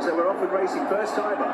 so we're off and racing first timer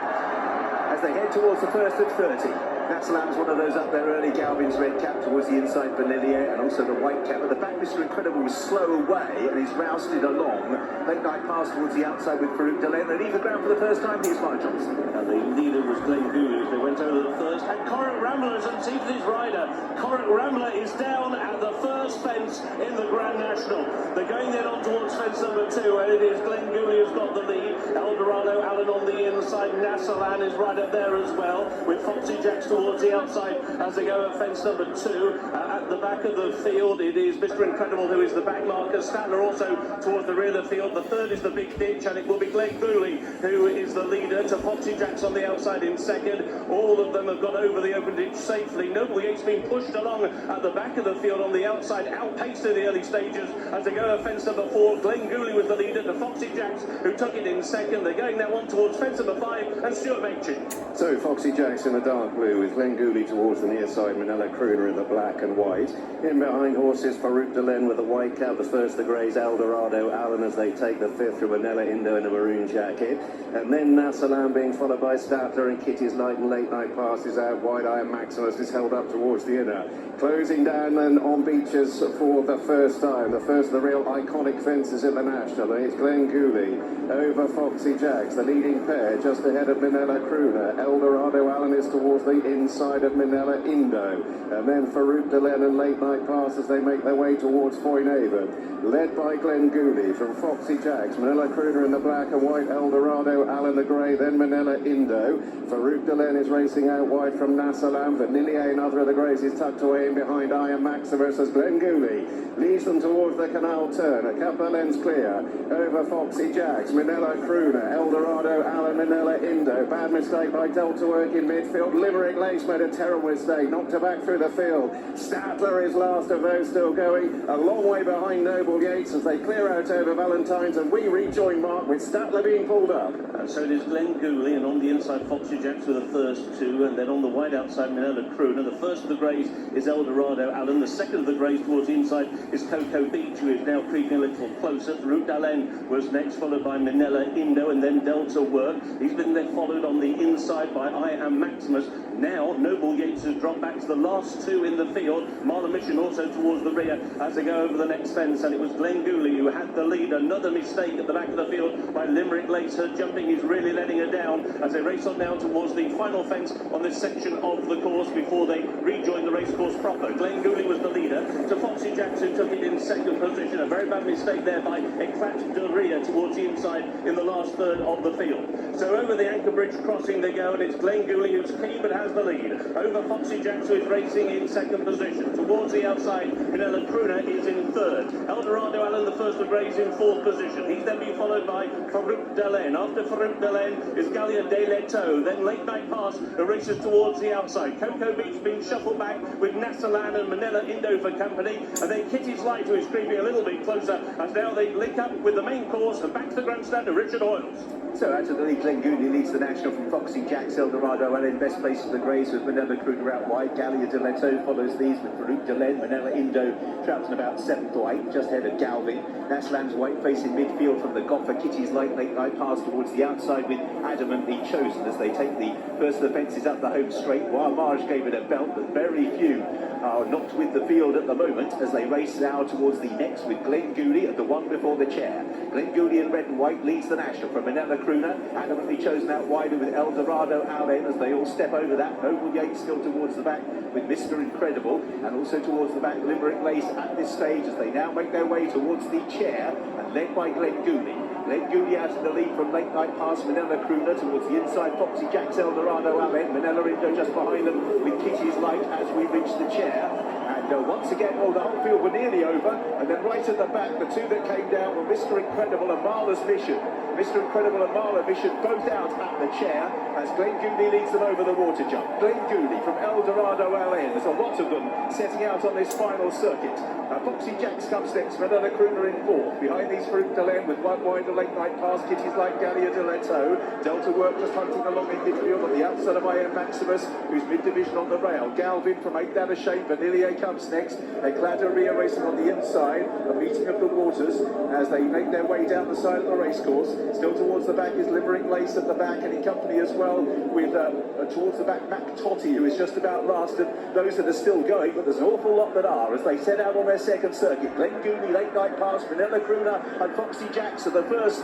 as they head towards the first of 30. Nassalam's one of those up there early. Galvin's red cap towards the inside, Vanillier, and also the white cap. At the back, Mr. Incredible was slow away, and he's rousted along. Late night pass towards the outside with Farouk Delaine. They leave the ground for the first time. Here's Mark Johnson. And the leader was Glenn Gouley. They went over the first. And Corrick Rambler is unseen his rider. Corrick Rambler is down at the first fence in the Grand National. They're going then on towards fence number 2, and it is Glenn Gouley who's got the lead. Eldorado Allen on the inside. Nassalam is right up there as well, with Foxy Jacks towards the outside as they go at fence number 2. At the back of the field, it is Mr. Incredible who is the back marker. Statler also towards the rear of the field. The third is the big ditch, and it will be Glenn Gouley who is the leader, to Foxy Jacks on the outside in second. All of them have got over the open ditch safely. Noble Yates being pushed along at the back of the field on the outside, outpaced in the early stages as they go at fence number 4. Glenn Gouley was the leader, to Foxy Jacks who took it in second. They're going now on towards fence number 5 and Stuart Machin. So Foxy Jacks in the dark blue with Glenn Gouley towards the near side, Manila Crooner in the black and white. In behind horses, Farouk Delaine with the white cap, the first the greys, Eldorado Allen as they take the fifth through Manila Indo in a maroon jacket. And then Nassalam being followed by Statler and Kitty's Light and Late Night passes out wide. Iron Maximus is held up towards the inner. Closing down then on Beaches for the first time. The first of the real iconic fences in the National. And it's Glenn Gouley over Foxy Jacks, the leading pair just ahead of Manila Crooner. Eldorado Allen is towards the inside of Manila Indo. And then Farouk Delaine and Late Night Pass as they make their way towards Foynaven. Led by Glenn Gouley from Foxy Jacks. Manila Crooner in the black and white, Eldorado Allen the grey, then Manila Indo. Farouk Delaine is racing out wide from Nassalam. Vanillier, another of the greys, is tucked away in behind Iron Maximus as Glenn Gouley leads them towards the canal turn. A couple of lengths clear over Foxy Jacks, Manila Crooner, Eldorado Allen, Manila Indo. Bad mistake by Delta Work in midfield. Limerick Lace made a terrible mistake, knocked her back through the field. Statler is last of those still going, a long way behind Noble Yates as they clear out over Valentine's, and we rejoin Mark with Statler being pulled up. And so it is Glenn Gouley, and on the inside Foxy Jacks with the first 2, and then on the wide outside Manila Crooner. The first of the greys is Eldorado Allen. The second of the greys towards the inside is Cocoa Beach, who is now creeping a little closer. Farouk Delaine was next, followed by Manila Indo, and then Delta Work. He's been then followed on the inside by I Am Maximus. Now Noble Yates has dropped back to the last 2 in the field. Marla Mission also towards the rear as they go over the next fence, and it was Glenn Gouley who had the lead. Another mistake at the back of the field by Limerick Lace. Her jumping is really letting her down as they race on now towards the final fence on this section of the course before they rejoin the race course proper. Glenn Gouley was the leader, to Foxy Jacks who took it in second position. A very bad mistake there by Eclat de Ria towards the inside in the last third of the field. So over the Anchor Bridge crossing they go, and it's Glenn Gouley who's keen but has the lead. Over Foxy Jacks who is racing in second position. Towards the outside, Manila Crooner is in third. Eldorado Allen, the first of Grays, in fourth position. He's then being followed by Farouk Delaine. After Farouk Delaine is Galia de Leto. Then Late Night Pass who races towards the outside. Cocoa Beach being shuffled back with Nassalam and Manila Indo for company. And then Kitty's Light who is creeping a little bit closer as now they link up with the main course and back to the grandstand of Richard Hoyles. So out of the lead, Glenn Gouley leads the National from Foxy Jacks, Eldorado Allen. Best place for the greys with Manila Crooner out wide. Galia de Leto follows these with Farouk Delaine. Manila Indo traps in about 7th or 8th, just ahead of Galvin. Nassalam's white face in midfield from the Gopher. Kitty's Late Night pass towards the outside with Adamantly Chosen as they take the first of the fences up the home straight. While Marge gave it a belt, but very few are not with the field at the moment as they race now towards the next with Glenn Gouley at the one before the chair. Glenn Gouley in red and white leads the National from Manila Crooner. Adamantly Chosen out wider with Eldorado Allen as they all step over that. Noble Yates still towards the back with Mr. Incredible, and also towards the back Limerick Lace at this stage as they now make their way towards the chair and led by Glenn Gouley. Glenn Gouley out in the lead from Late Night Pass Manila Crooner towards the inside Foxy Jacks, Eldorado Allen. Manila Indo just behind them with Kitty's Light as we reach the chair. And once again, well, the whole field were nearly over, and then right at the back, the 2 that came down were Mr. Incredible and Marla's Mission. Mr. Incredible and Marla Mission both out at the chair as Glenn Gouley leads them over the water jump. Glenn Gouley from Eldorado Allen. There's a lot of them setting out on this final circuit. Foxy Jacks comes next, Manila Crooner in 4th. Behind these Farouk Delaine with one wide, a Late Night Pass. Kitty's Light, Galia de Leto. Delta Work just hunting along in midfield on the outside of Iron Maximus, who's mid-division on the rail. Galvin from 8th out of shape. Vanillier comes next. Eclat de Ria racing on the inside. A meeting of the waters as they make their way way down the side of the racecourse. Still towards the back is Limerick Lace at the back, and in company as well with towards the back Mac Totty, who is just about last of those that are still going, but there's an awful lot that are as they set out on their second circuit. Glen Gooley, Late Night Pass, Manila Crooner and Foxy Jacks are the first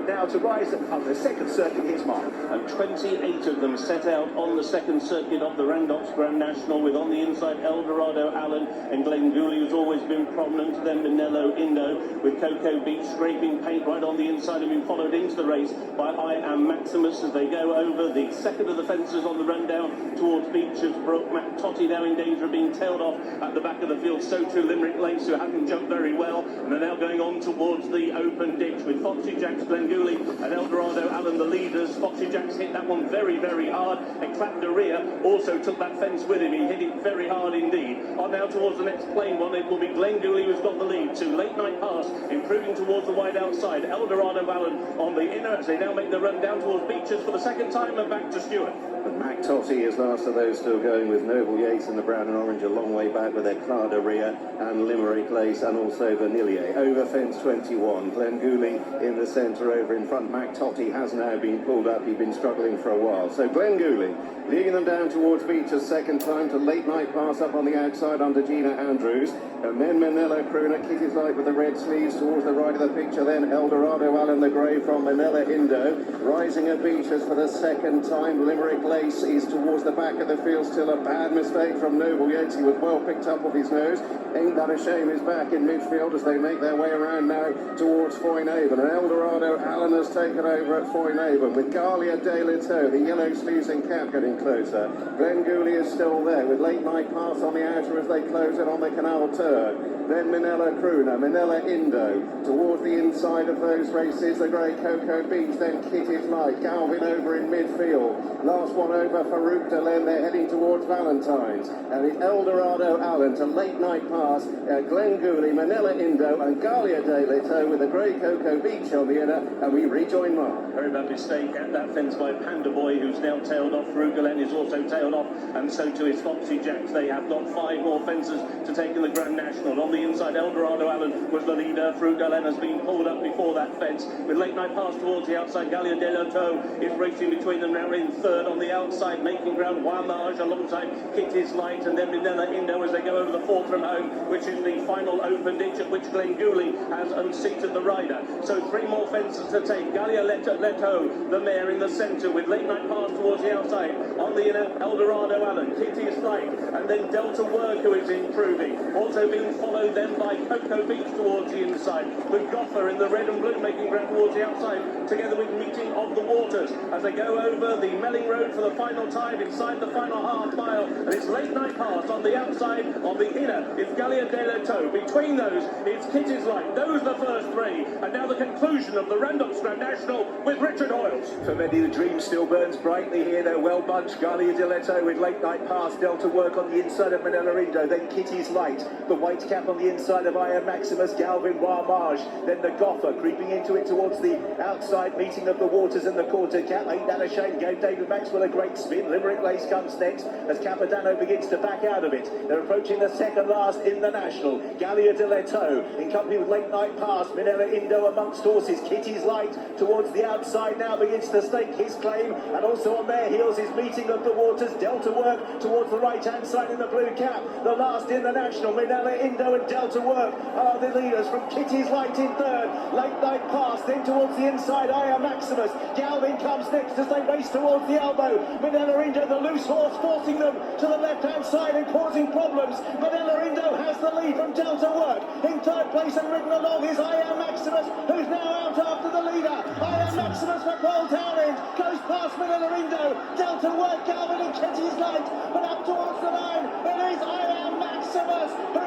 now to rise on the second circuit his mark. And 28 of them set out on the second circuit of the Randox Grand National, with on the inside Eldorado Allen and Glen Gooley, who's always been prominent, then Manello Indo, with Cocoa Beach scraping paint right on the inside and being followed into the race by I Am Maximus as they go over the second of the fences on the rundown towards Beecher's Brook. Matt Totty now in danger of being tailed off at the back of the field, so too Limerick Lace, who haven't jumped very well, and are now going on towards the open ditch with Foxy Jacks, Glen Gooley and Eldorado Allen the leaders. Foxy Jacks hit that one very, very hard, and clapped the rear, also took that fence with him. He hit it very hard indeed. On now towards the next plain one, it will be Glen Gooley who's got the lead. To Late Night Pass, improving towards the wide outside. Eldorado Allen on the inner as they now make the run down towards Beecher's for the second time, and back to Stewart. And Mac Totty is last of those still going, with Noble Yates in the brown and orange a long way back with their Clada Ria and Limerick Lace and also Vanillier. Over fence 21, Glen Gooley in the centre over in front. Mac Totty has now been pulled up, he'd been struggling for a while. So Glen Gooley leading them down towards Beecher's second time, to Late Night Pass up on the outside under Gina Andrews, and then Manello Crooner, Kitty's Light with the red sleeves towards the right of the picture, then Eldorado Allen the Grey from Manila Indo, rising at Beecher's for the second time. Limerick Lace is towards the back of the field, still a bad mistake from Noble Yates, he was well picked up off his nose. Ain't That a Shame is back in midfield as they make their way around now towards Foynaven, and Eldorado Allen has taken over at Foynaven with Galia de Lito, the yellow sleeves and cap getting closer. Glen Gooley is still there with Late Night Pass on the outer as they close it on the canal turn. Then Manila Crooner, Manila Indo, towards the inside of those races, the Grey Cocoa Beach, then Kitty's Light, Galvin over in midfield. Last one over Farouk Delen, they're heading towards Valentine's. And it's Eldorado Allen to Late Night Pass, Glen Gooley, Manila Indo and Galia de Lito with the Grey Cocoa Beach on the inner, and we rejoin Mark. Very bad mistake at that fence by Panda Boy, who's now tailed off. Farouk Delen is also tailed off, and so too is Foxy Jacks. They have got 5 more fences to take in the Grand National. On the inside, Eldorado Allen was the leader. Farouk Delen has been pulled up before that fence. With Late Night Pass towards the outside, Galia de Lito is racing between them now in third. On the outside, making ground, Wamage alongside Kitty's Light, and then Manila Indo as they go over the fourth from home, which is the final open ditch at which Glen Gooley has unseated the rider. So 3 more fences to take. Galia Leto, the mare in the centre, with Late Night Pass towards the outside. On the inner, Eldorado Allen, Kitty's Light, and then Delta Work, who is improving. Also being followed then by Cocoa Beach towards the inside, with Gotha in the red and blue making ground towards the outside, together with Meeting of the Waters as they go over the Melling Road for the final time inside the final half mile. And it's Late Night Pass on the outside. On the inner, it's Galia de Lito. Between those, it's Kitty's Light. Those are the first 3. And now the conclusion of the Randox Grand National with Richard Hoyles. For many, the dream still burns brightly here. They're well bunched. Galia de Lito with Late Night Pass. Delta Work on the inside of Manila Indo. Then Kitty's Light. The white cap on the inside of I Am Maximus, Galvin Wamage. Then the Gotha creeping into it towards the outside, Meeting of the Waters and the quarter cap. Ain't That a Shame gave David Maxwell a great spin. Limerick Lace comes next as Capodanno begins to back out of it. They're approaching the second last in the National. Galia de Lito in company with Late Night Pass. Manila Indo amongst horses. Kitty's Light towards the outside now begins to stake his claim, and also on their heels is Meeting of the Waters. Delta Work towards the right hand side in the blue cap. The last in the National. Manila Indo and Delta Work are the leaders, from Kitty's Light in third. Late Night Pass then towards the inside. I Am Maximus. Galvin comes next as they race towards the elbow. Manila Indo, the loose horse, forcing them to the left hand side and causing problems. Manila Indo has the lead from Delta Work. In third place and ridden along is I Am Maximus, who's now out after the leader. I Am Maximus for Paul Townend goes past Manila Indo. Delta Work, Galvin and Kitty's Light, but up towards the line it is I Am Maximus who